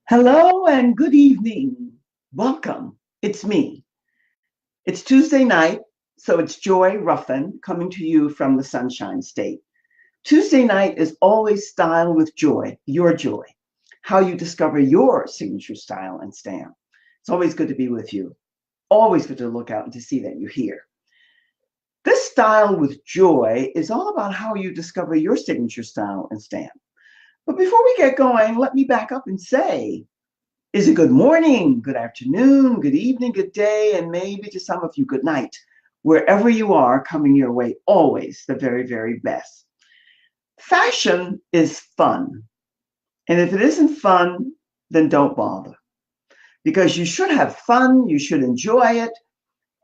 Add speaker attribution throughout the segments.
Speaker 1: Hello and good evening. Welcome. It's me. It's Tuesday night, so it's Joy Ruffin coming to you from the Sunshine State. Tuesday night is always style with joy, your joy, how you discover your signature style and stamp. It's always good to be with you. Always good to look out and to see that you're here. This style with joy is all about how you discover your signature style and stamp. But before we get going, let me back up and say, is it good morning, good afternoon, good evening, good day, and maybe to some of you, good night. Wherever you are coming your way, always the very, very best. Fashion is fun. And if it isn't fun, then don't bother. Because you should have fun, you should enjoy it,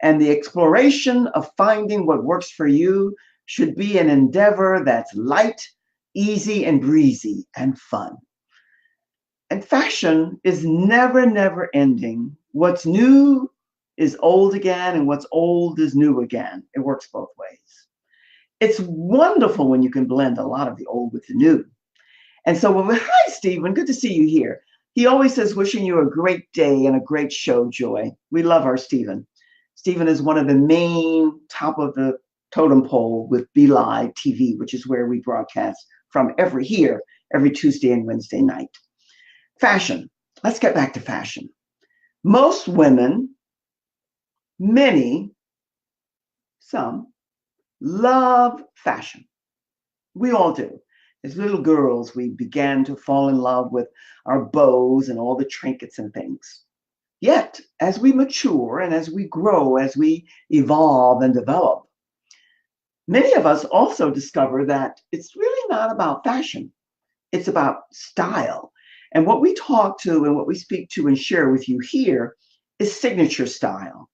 Speaker 1: and the exploration of finding what works for you should be an endeavor that's light, easy, and breezy, and fun. And fashion is never, never ending. What's new is old again, and what's old is new again. It works both ways. It's wonderful when you can blend a lot of the old with the new. And so, hi, Stephen. Good to see you here. He always says, wishing you a great day and a great show, Joy. We love our Stephen. Stephen is one of the main top of the totem pole with Be Live TV, which is where we broadcast from every Tuesday and Wednesday night. Fashion. Let's get back to fashion. Most women, many, some, love fashion. We all do. As little girls, we began to fall in love with our bows and all the trinkets and things. Yet, as we mature and as we grow, as we evolve and develop, many of us also discover that it's really not about fashion. It's about style. And what we talk to and what we speak to and share with you here is signature style.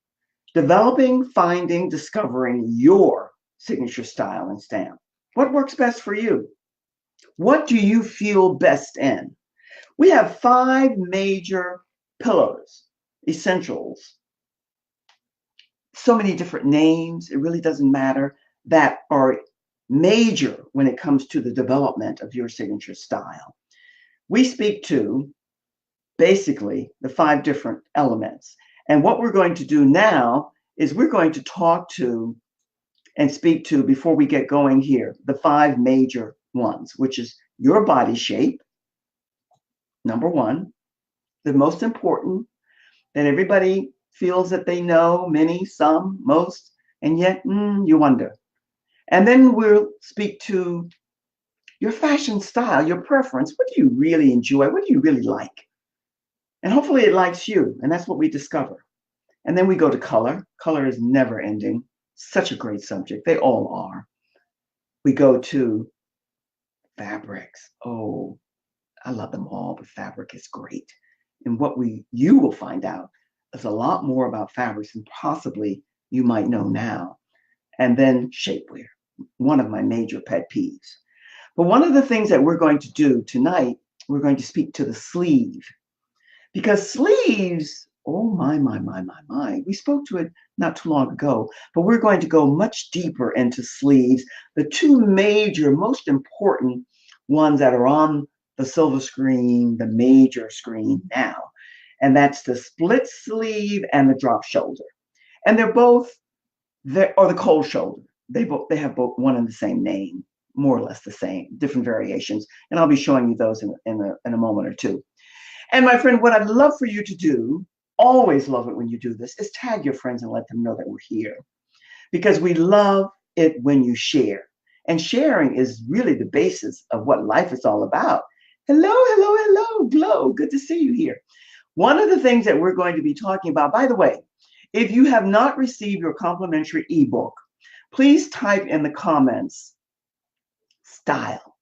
Speaker 1: Developing, finding, discovering your signature style and stamp. What works best for you? What do you feel best in? We have 5 major pillars, essentials. So many different names, it really doesn't matter, that are major when it comes to the development of your signature style. We speak to basically the 5 different elements. And what we're going to do now is we're going to talk to and speak to, before we get going here, the 5 major ones, which is your body shape, number 1, the most important, that everybody feels that they know, many, some, most, and yet you wonder. And then we'll speak to your fashion style, your preference. What do you really enjoy? What do you really like? And hopefully it likes you. And that's what we discover. And then we go to color. Color is never ending. Such a great subject. They all are. We go to fabrics. Oh, I love them all, but fabric is great. And what you will find out is a lot more about fabrics than possibly you might know now. And then shapewear, one of my major pet peeves. But one of the things that we're going to do tonight, we're going to speak to the sleeve. Because sleeves, oh my. We spoke to it not too long ago, but we're going to go much deeper into sleeves. The 2 major, most important ones that are on the silver screen, the major screen now. And that's the split sleeve and the drop shoulder. And they're both, or the cold shoulder. They have both one and the same name, more or less the same, different variations. And I'll be showing you those in a moment or two. And my friend, what I'd love for you to do, always love it when you do this, is tag your friends and let them know that we're here. Because we love it when you share. And sharing is really the basis of what life is all about. Hello, Glow. Good to see you here. One of the things that we're going to be talking about, by the way, if you have not received your complimentary ebook, please type in the comments, style,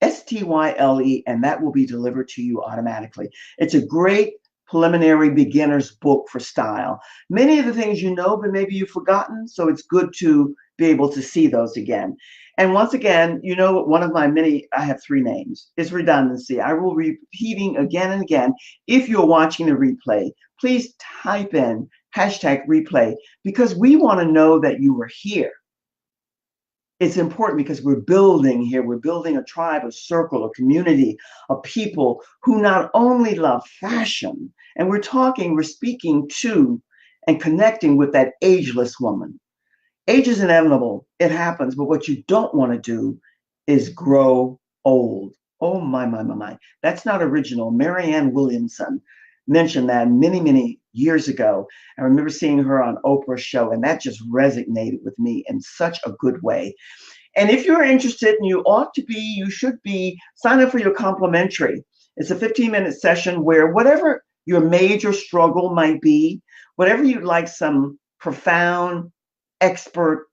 Speaker 1: STYLE, and that will be delivered to you automatically. It's a great preliminary beginner's book for style. Many of the things you know, but maybe you've forgotten, so it's good to be able to see those again. And once again, you know, one of my many, I have 3 names, is redundancy. I will be repeating again and again. If you're watching the replay, please type in #replay, because we want to know that you were here. it's important because we're building here. We're building a tribe, a circle, a community of people who not only love fashion, and we're speaking to and connecting with that ageless woman. Age is inevitable. It happens. But what you don't want to do is grow old. Oh, my. That's not original. Marianne Williamson mentioned that many, many years ago. I remember seeing her on Oprah's show, and that just resonated with me in such a good way. And if you're interested, and you should be, sign up for your complimentary. It's a 15-minute session where whatever your major struggle might be, whatever you'd like some profound expert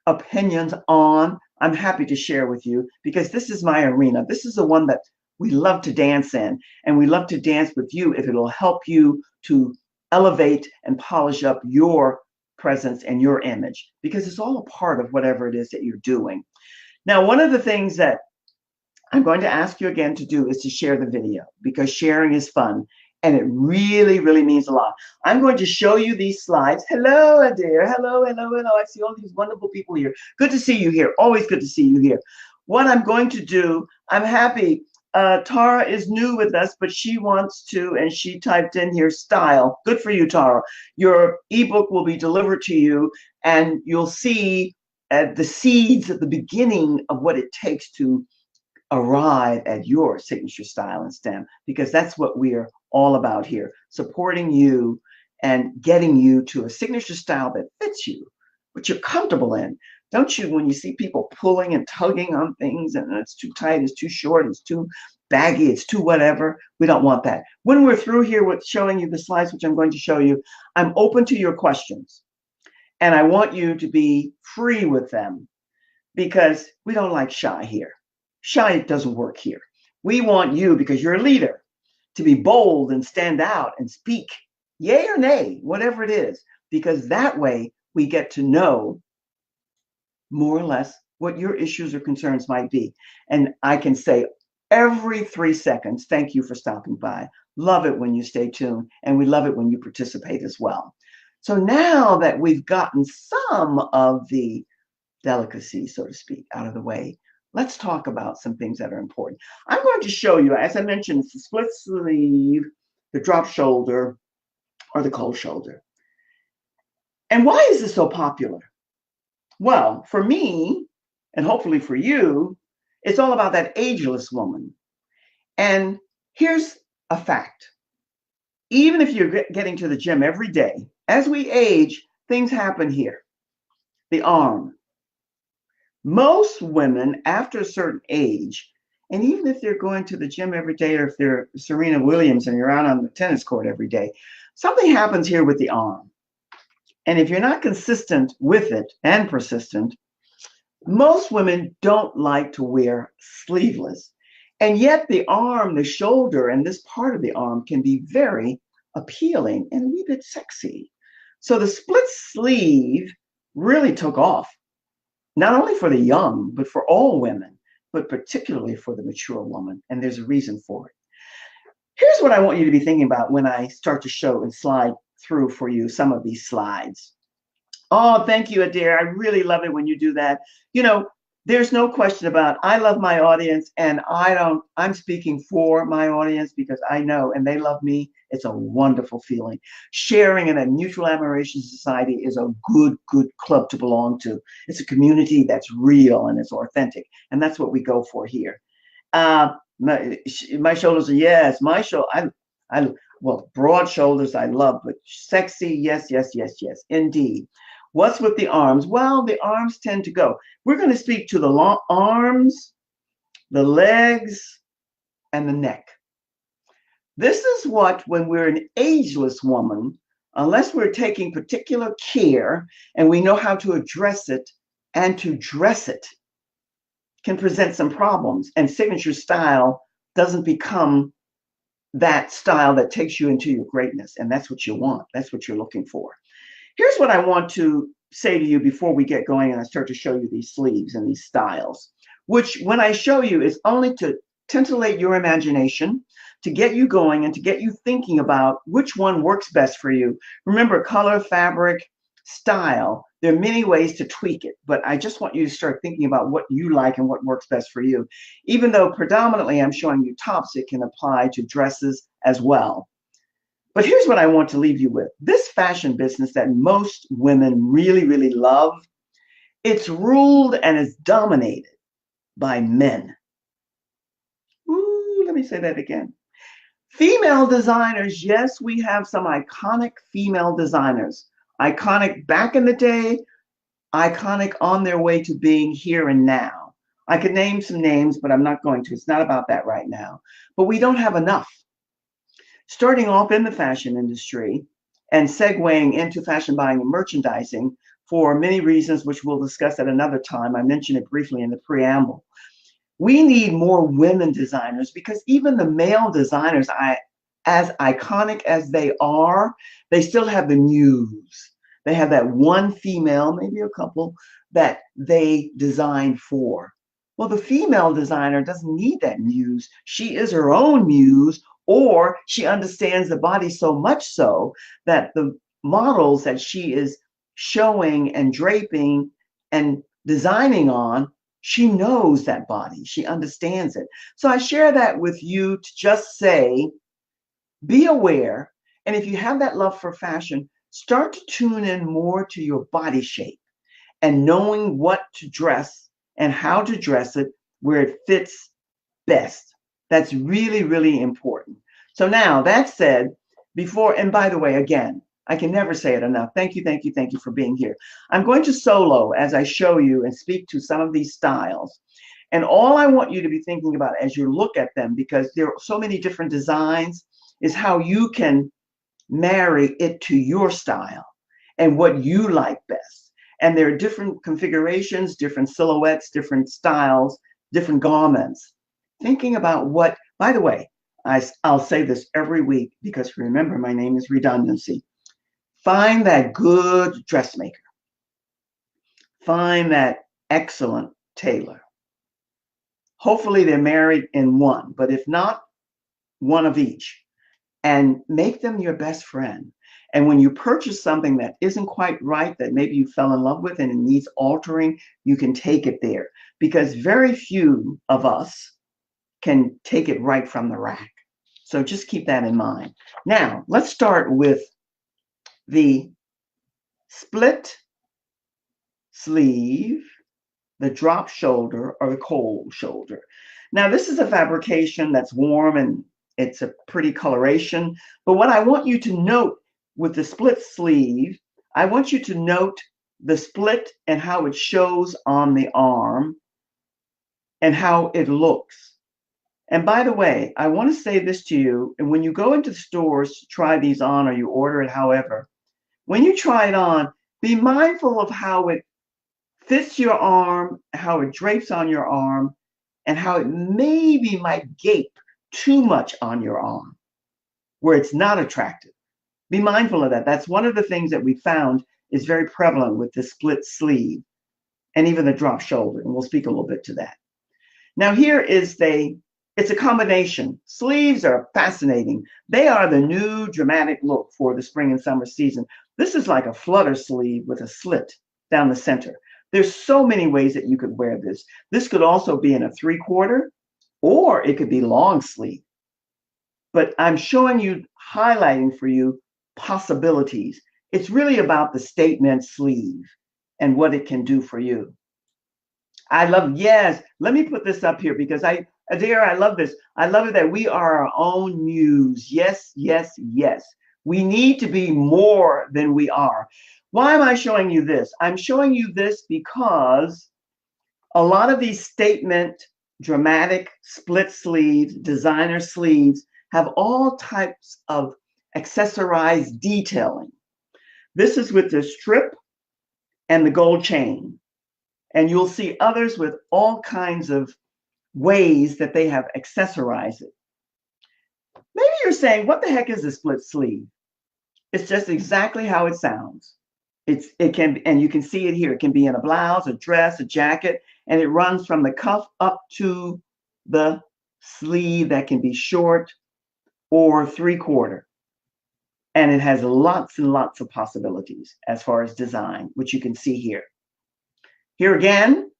Speaker 1: opinions on, I'm happy to share with you, because this is my arena. This is the one that we love to dance in, and we love to dance with you if it'll help you to elevate and polish up your presence and your image, because it's all a part of whatever it is that you're doing. Now, one of the things that I'm going to ask you again to do is to share the video, because sharing is fun. And it really, really means a lot. I'm going to show you these slides. Hello, Adair. Hello. I see all these wonderful people here. Good to see you here. Always good to see you here. What I'm going to do, I'm happy. Tara is new with us, but she wants to, and she typed in here, style. Good for you, Tara. Your ebook will be delivered to you, and you'll see the seeds at the beginning of what it takes to arrive at your signature style and STEM, because that's what we're all about here, supporting you and getting you to a signature style that fits you, what you're comfortable in. Don't you, when you see people pulling and tugging on things and it's too tight, it's too short, it's too baggy, it's too whatever, we don't want that. When we're through here with showing you the slides, which I'm going to show you, I'm open to your questions. And I want you to be free with them, because we don't like shy here. Shy doesn't work here. We want you, because you're a leader, to be bold and stand out and speak, yay or nay, whatever it is, because that way we get to know more or less what your issues or concerns might be. And I can say every 3 seconds, thank you for stopping by. Love it when you stay tuned, and we love it when you participate as well. So now that we've gotten some of the delicacy, so to speak, out of the way, let's talk about some things that are important. I'm going to show you, as I mentioned, it's the split sleeve, the drop shoulder, or the cold shoulder. And why is this so popular? Well, for me, and hopefully for you, it's all about that ageless woman. And here's a fact. Even if you're getting to the gym every day, as we age, things happen here. The arm. Most women after a certain age, and even if they're going to the gym every day, or if they're Serena Williams and you're out on the tennis court every day, something happens here with the arm. And if you're not consistent with it and persistent, most women don't like to wear sleeveless. And yet the arm, the shoulder, and this part of the arm can be very appealing and a wee bit sexy. So the split sleeve really took off, not only for the young, but for all women, but particularly for the mature woman. And there's a reason for it. Here's what I want you to be thinking about when I start to show and slide through for you some of these slides. Oh, thank you, Adair. I really love it when you do that. You know, there's no question about, I love my audience, and I'm speaking for my audience because I know, and they love me. It's a wonderful feeling. Sharing in a mutual admiration society is a good club to belong to. It's a community that's real and it's authentic. And that's what we go for here. My shoulders are, yes, well, broad shoulders I love, but sexy, yes, indeed. What's with the arms? Well, the arms tend to go. We're going to speak to the long arms, the legs, and the neck. This is what, when we're an ageless woman, unless we're taking particular care and we know how to address it and to dress it, can present some problems. And signature style doesn't become that style that takes you into your greatness. And that's what you want. That's what you're looking for. Here's what I want to say to you before we get going and I start to show you these sleeves and these styles, which when I show you is only to titillate your imagination, to get you going and to get you thinking about which one works best for you. Remember, color, fabric, style, there are many ways to tweak it, but I just want you to start thinking about what you like and what works best for you. Even though predominantly I'm showing you tops, it can apply to dresses as well. But here's what I want to leave you with. This fashion business that most women really, really love, it's ruled and is dominated by men. Ooh, let me say that again. Female designers, yes, we have some iconic female designers. Iconic back in the day, iconic on their way to being here and now. I could name some names, but I'm not going to. It's not about that right now. But we don't have enough. Starting off in the fashion industry and segueing into fashion buying and merchandising for many reasons, which we'll discuss at another time. I mentioned it briefly in the preamble. We need more women designers because even the male designers, as iconic as they are, they still have the muse. They have that one female, maybe a couple, that they design for. Well, the female designer doesn't need that muse. She is her own muse, or she understands the body so much so that the models that she is showing and draping and designing on, she knows that body. She understands it. So I share that with you to just say, be aware. And if you have that love for fashion, start to tune in more to your body shape and knowing what to dress and how to dress it where it fits best. That's really, really important. So now that said, before, and by the way, again, I can never say it enough. Thank you, thank you, thank you for being here. I'm going to solo as I show you and speak to some of these styles. And all I want you to be thinking about as you look at them, because there are so many different designs, is how you can marry it to your style and what you like best. And there are different configurations, different silhouettes, different styles, different garments. Thinking about what, by the way, I'll say this every week because remember, my name is Redundancy. Find that good dressmaker. Find that excellent tailor. Hopefully they're married in one, but if not, one of each. And make them your best friend. And when you purchase something that isn't quite right, that maybe you fell in love with and it needs altering, you can take it there. Because very few of us can take it right from the rack. So just keep that in mind. Now, let's start with the split sleeve, the drop shoulder, or the cold shoulder. Now, this is a fabrication that's warm and it's a pretty coloration. But what I want you to note with the split sleeve, I want you to note the split and how it shows on the arm and how it looks. And by the way, I want to say this to you, and when you go into the stores to try these on or you order it, however, when you try it on, be mindful of how it fits your arm, how it drapes on your arm, and how it maybe might gape too much on your arm where it's not attractive. Be mindful of that. That's one of the things that we found is very prevalent with the split sleeve and even the drop shoulder. And we'll speak a little bit to that. Now here is it's a combination. Sleeves are fascinating. They are the new dramatic look for the spring and summer season. This is like a flutter sleeve with a slit down the center. There's so many ways that you could wear this. This could also be in a 3/4, or it could be long sleeve. But I'm showing you, highlighting for you possibilities. It's really about the statement sleeve and what it can do for you. I love, yes, let me put this up here because Adair, I love this. I love it that we are our own muse. Yes, yes, yes. We need to be more than we are. Why am I showing you this? I'm showing you this because a lot of these statement, dramatic, split sleeves, designer sleeves have all types of accessorized detailing. This is with the strip and the gold chain. And you'll see others with all kinds of ways that they have accessorized it. Maybe you're saying, what the heck is a split sleeve? It's just exactly how it sounds. It can, and you can see it here. It can be in a blouse, a dress, a jacket, and it runs from the cuff up to the sleeve that can be short or 3/4. And it has lots and lots of possibilities as far as design, which you can see here. Here again,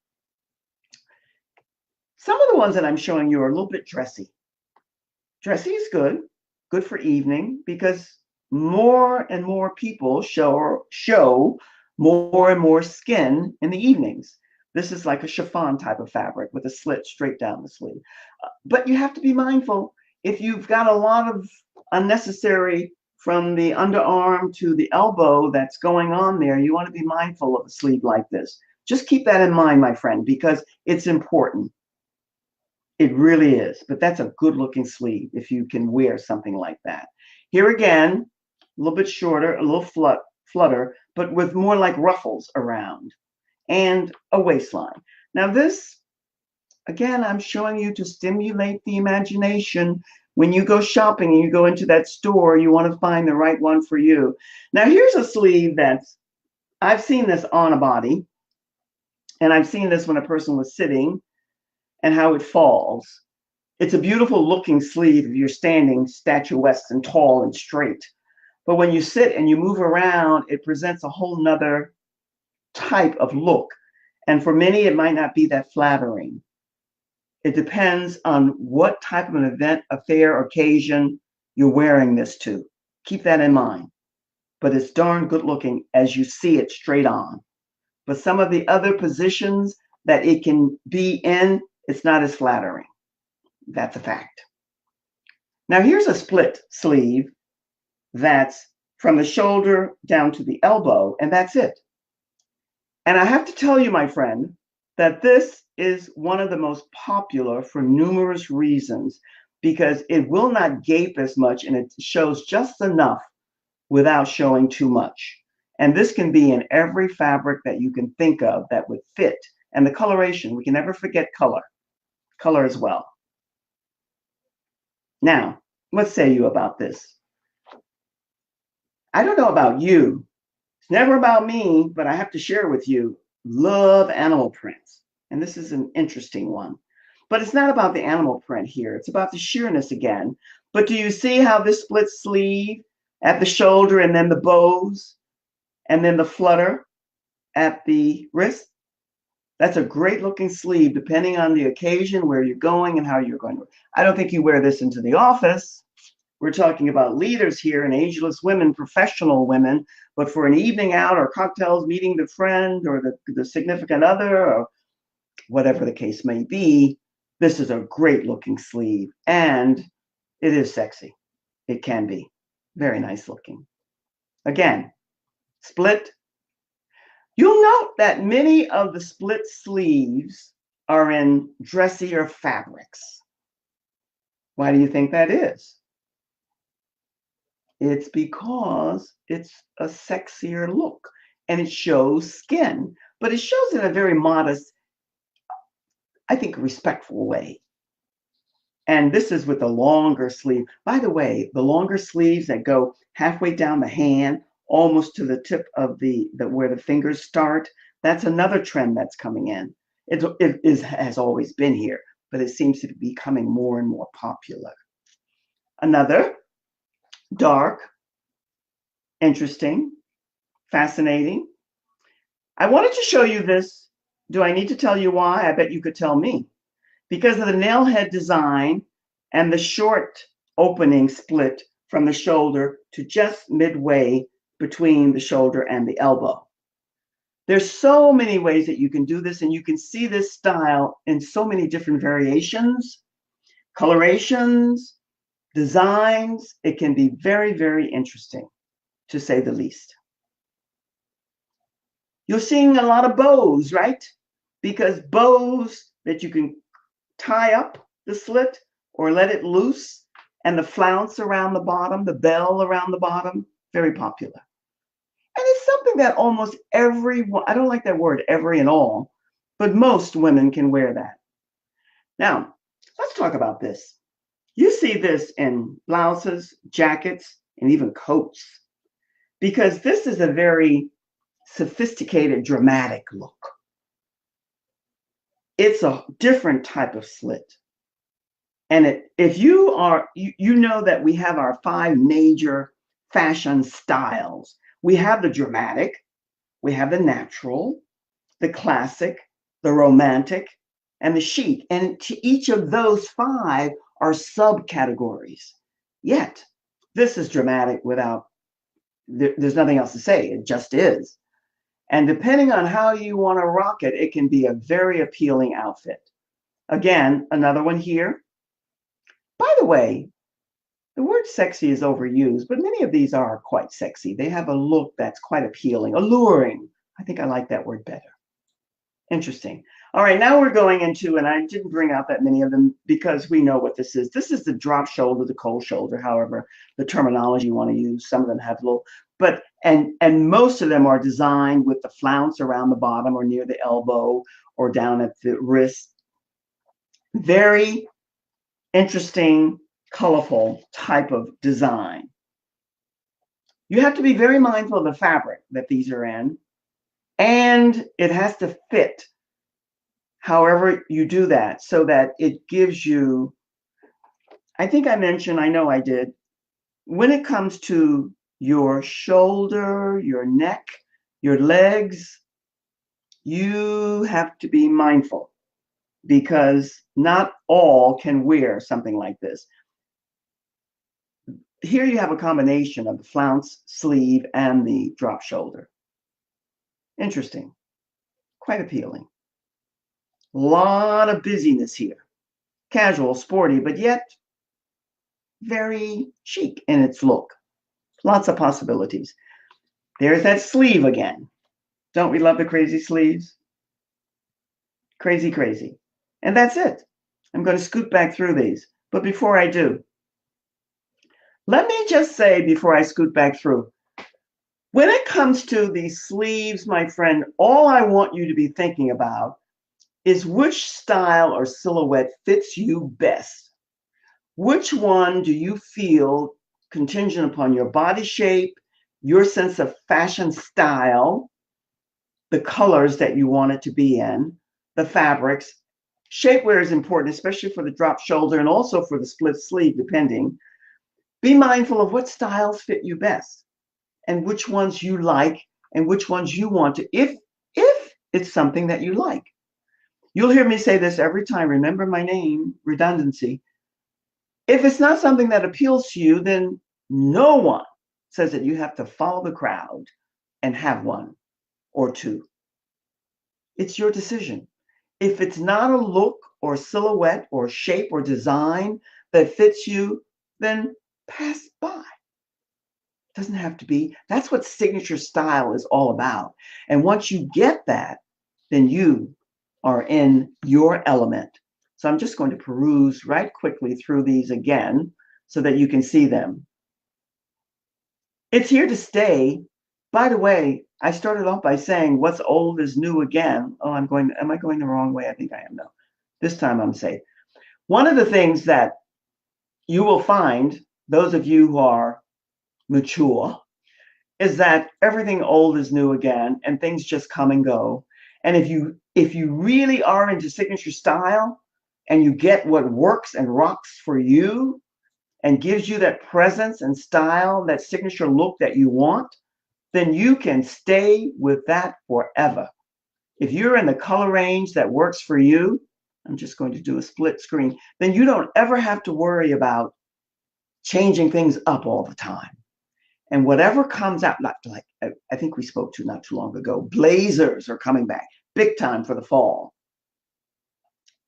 Speaker 1: some of the ones that I'm showing you are a little bit dressy. Dressy is good for evening, because more and more people show more and more skin in the evenings. This is like a chiffon type of fabric with a slit straight down the sleeve. But you have to be mindful. If you've got a lot of unnecessary from the underarm to the elbow that's going on there, you want to be mindful of a sleeve like this. Just keep that in mind, my friend, because it's important. It really is. But that's a good looking sleeve if you can wear something like that. Here again, a little bit shorter, a little flutter, but with more like ruffles around and a waistline. Now this, again, I'm showing you to stimulate the imagination. When you go shopping and you go into that store, you want to find the right one for you. Now here's a sleeve that's, I've seen this on a body, and I've seen this when a person was sitting and how it falls. It's a beautiful looking sleeve if you're standing statuesque and tall and straight. But when you sit and you move around, it presents a whole nother type of look. And for many, it might not be that flattering. It depends on what type of an event, affair, occasion you're wearing this to. Keep that in mind. But it's darn good looking as you see it straight on. But some of the other positions that it can be in, it's not as flattering. That's a fact. Now here's a split sleeve that's from the shoulder down to the elbow, and that's it. And I have to tell you, my friend, that this is one of the most popular for numerous reasons, because it will not gape as much and it shows just enough without showing too much. And this can be in every fabric that you can think of that would fit. And the coloration, we can never forget color as well. Now, what say you about this? I don't know about you. It's never about me, but I have to share with you, love animal prints. And this is an interesting one. But it's not about the animal print here. It's about the sheerness again. But do you see how this split sleeve at the shoulder, and then the bows, and then the flutter at the wrist? That's a great looking sleeve, depending on the occasion, where you're going and how you're going to. I don't think you wear this into the office. We're talking about leaders here and ageless women, professional women, but for an evening out or cocktails, meeting the friend or the significant other or whatever the case may be, this is a great looking sleeve, and it is sexy. It can be very nice looking. Again, split. You'll note that many of the split sleeves are in dressier fabrics. Why do you think that is? It's because it's a sexier look and it shows skin, but it shows in a very modest, I think, respectful way. And this is with the longer sleeve. By the way, the longer sleeves that go halfway down the hand, almost to the tip of where the fingers start, that's another trend that's coming in. Has always been here, but it seems to be becoming more and more popular. Another dark, interesting, fascinating. I wanted to show you this. Do I need to tell you why? I bet you could tell me. Because of the nail head design and the short opening split from the shoulder to just midway between the shoulder and the elbow. There's so many ways that you can do this, and you can see this style in so many different variations, colorations, designs. It can be very, very interesting, to say the least. You're seeing a lot of bows, right? Because bows that you can tie up the slit or let it loose, and the flounce around the bottom, the bell around the bottom, very popular. And it's something that almost everyone, I don't like that word every and all, but most women can wear that. Now, let's talk about this. You see this in blouses, jackets, and even coats, because this is a very sophisticated, dramatic look. It's a different type of slit. And if you know that we have our 5 major fashion styles. We have the dramatic, we have the natural, the classic, the romantic, and the chic. And to each of those 5 are subcategories. Yet, this is dramatic without, there's nothing else to say. It just is. And depending on how you want to rock it, it can be a very appealing outfit. Again, another one here. By the way, the word sexy is overused, but many of these are quite sexy. They have a look that's quite appealing, alluring. I think I like that word better. Interesting. All right, now we're going into, and I didn't bring out that many of them because we know what this is. This is the drop shoulder, the cold shoulder, however the terminology you want to use. Some of them have little, but, and most of them are designed with the flounce around the bottom or near the elbow or down at the wrist. Very interesting, colorful type of design. You have to be very mindful of the fabric that these are in, and it has to fit however you do that so that it gives you, I think I mentioned, I know I did, when it comes to your shoulder, your neck, your legs, you have to be mindful because not all can wear something like this. Here you have a combination of the flounce sleeve and the drop shoulder. Interesting, quite appealing. A lot of busyness here. Casual, sporty, but yet very chic in its look. Lots of possibilities. There's that sleeve again. Don't we love the crazy sleeves? Crazy, crazy. And that's it. I'm going to scoot back through these. But before I do, let me just say before I scoot back through, when it comes to these sleeves, my friend, all I want you to be thinking about is which style or silhouette fits you best. Which one do you feel contingent upon your body shape, your sense of fashion style, the colors that you want it to be in, the fabrics. Shapewear is important, especially for the drop shoulder and also for the split sleeve, depending. Be mindful of what styles fit you best and which ones you like and which ones you want to, if it's something that you like. You'll hear me say this every time. Remember my name, redundancy. If it's not something that appeals to you, then no one says that you have to follow the crowd and have one or two. It's your decision. If it's not a look or silhouette or shape or design that fits you, then pass by. It doesn't have to be. That's what signature style is all about. And once you get that, then you are in your element. So I'm just going to peruse right quickly through these again so that you can see them. It's here to stay. By the way, I started off by saying what's old is new again. Oh, am I going the wrong way? I think I am. No, this time I'm safe. One of the things that you will find, those of you who are mature, is that everything old is new again and things just come and go. And if you really are into signature style and you get what works and rocks for you and gives you that presence and style, that signature look that you want, then you can stay with that forever. If you're in the color range that works for you, I'm just going to do a split screen, then you don't ever have to worry about changing things up all the time. And whatever comes out, like I think we spoke to not too long ago, blazers are coming back big time for the fall.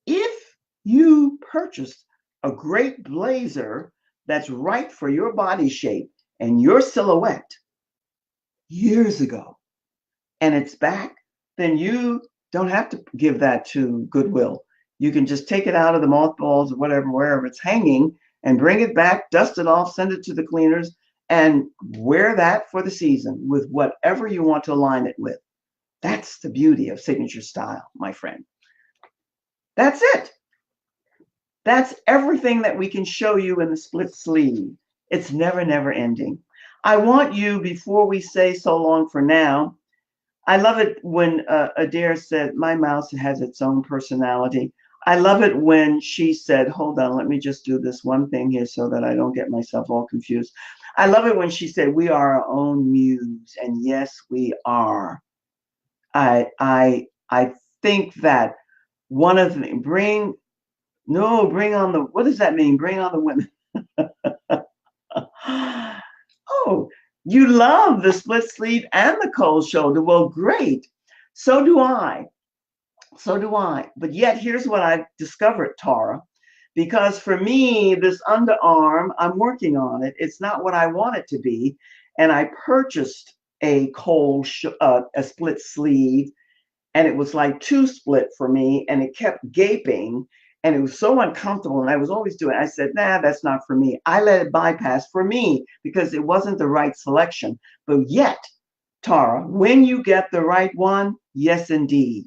Speaker 1: If you purchased a great blazer that's right for your body shape and your silhouette years ago, and it's back, then you don't have to give that to Goodwill. You can just take it out of the mothballs or whatever, wherever it's hanging, and bring it back, dust it off, send it to the cleaners, and wear that for the season with whatever you want to align it with. That's the beauty of signature style, my friend. That's it. That's everything that we can show you in the split sleeve. It's never, never ending. I want you, before we say so long for now, I love it when Adair said, my mouse has its own personality. I love it when she said, hold on, let me just do this one thing here so that I don't get myself all confused. I love it when she said, we are our own muse. And yes, we are. I think that one of the bring on the, what does that mean? Bring on the women. Oh, you love the split sleeve and the cold shoulder. Well, great. So do I. So do I. But yet, here's what I've discovered, Tara. Because for me, this underarm, I'm working on it. It's not what I want it to be. And I purchased a a split sleeve, and it was like two split for me, and it kept gaping, and it was so uncomfortable. And I was always doing it. I said, nah, that's not for me. I let it bypass for me because it wasn't the right selection. But yet, Tara, when you get the right one, yes, indeed,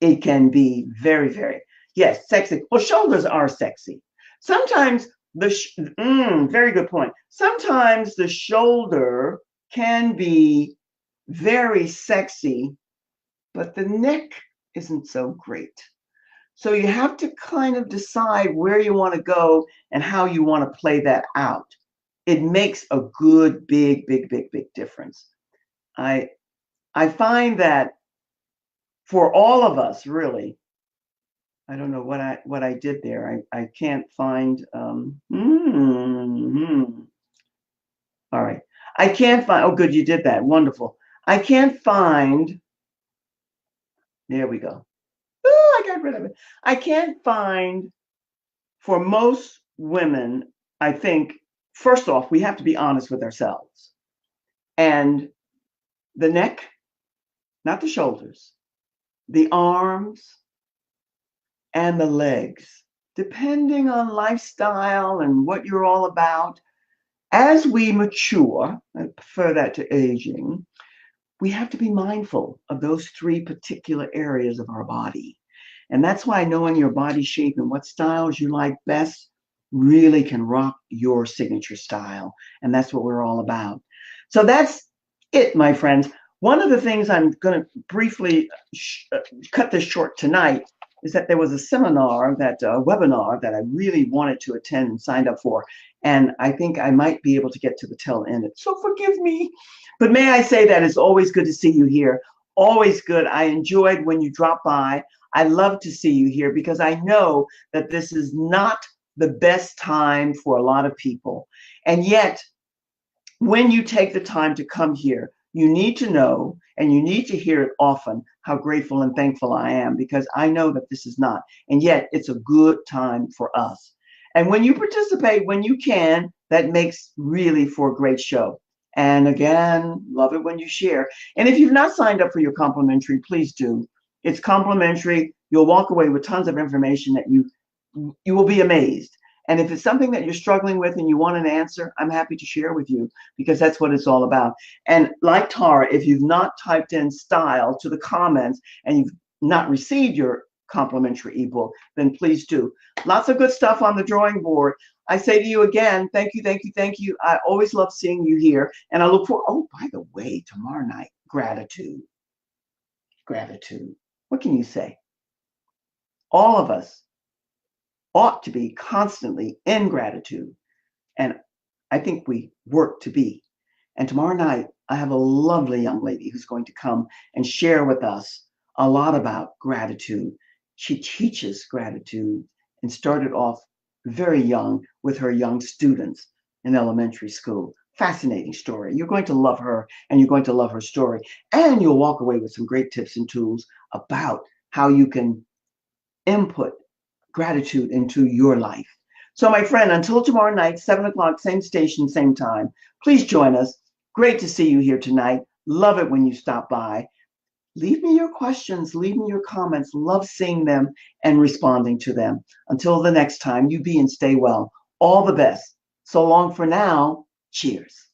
Speaker 1: it can be very, very, yes, sexy. Well, shoulders are sexy. Sometimes very good point. Sometimes the shoulder can be very sexy, but the neck isn't so great. So you have to kind of decide where you want to go and how you want to play that out. It makes a good, big, big, big, big difference. I find that for all of us, really, I don't know what I did there. I can't find. All right, I can't find. Oh, good, you did that. Wonderful. I can't find. There we go. Oh, I got rid of it. I can't find, for most women, I think, first off, we have to be honest with ourselves. And the neck, not the shoulders, the arms, and the legs, depending on lifestyle and what you're all about. As we mature, I prefer that to aging, we have to be mindful of those three particular areas of our body. And that's why knowing your body shape and what styles you like best really can rock your signature style. And that's what we're all about. So that's it, my friends. One of the things I'm going to briefly cut this short tonight is that there was a seminar, webinar that I really wanted to attend and signed up for. And I think I might be able to get to the tail end. So forgive me. But may I say that it's always good to see you here. Always good. I enjoyed when you dropped by. I love to see you here because I know that this is not the best time for a lot of people. And yet, when you take the time to come here, you need to know, and you need to hear it often, how grateful and thankful I am, because I know that this is not. And yet, it's a good time for us. And when you participate, when you can, that makes really for a great show. And again, love it when you share. And if you've not signed up for your complimentary, please do. It's complimentary. You'll walk away with tons of information that you will be amazed. And if it's something that you're struggling with and you want an answer, I'm happy to share with you because that's what it's all about. And like Tara, if you've not typed in style to the comments and you've not received your complimentary ebook, then please do. Lots of good stuff on the drawing board. I say to you again, thank you, thank you, thank you. I always love seeing you here. And I look for, oh, by the way, tomorrow night, gratitude. Gratitude. What can you say? All of us ought to be constantly in gratitude. And I think we work to be. And tomorrow night, I have a lovely young lady who's going to come and share with us a lot about gratitude. She teaches gratitude and started off very young with her young students in elementary school. Fascinating story. You're going to love her and you're going to love her story. And you'll walk away with some great tips and tools about how you can input gratitude into your life. So my friend, until tomorrow night, 7 o'clock, same station, same time, please join us. Great to see you here tonight. Love it when you stop by. Leave me your questions, leave me your comments. Love seeing them and responding to them. Until the next time, you be and stay well. All the best. So long for now. Cheers.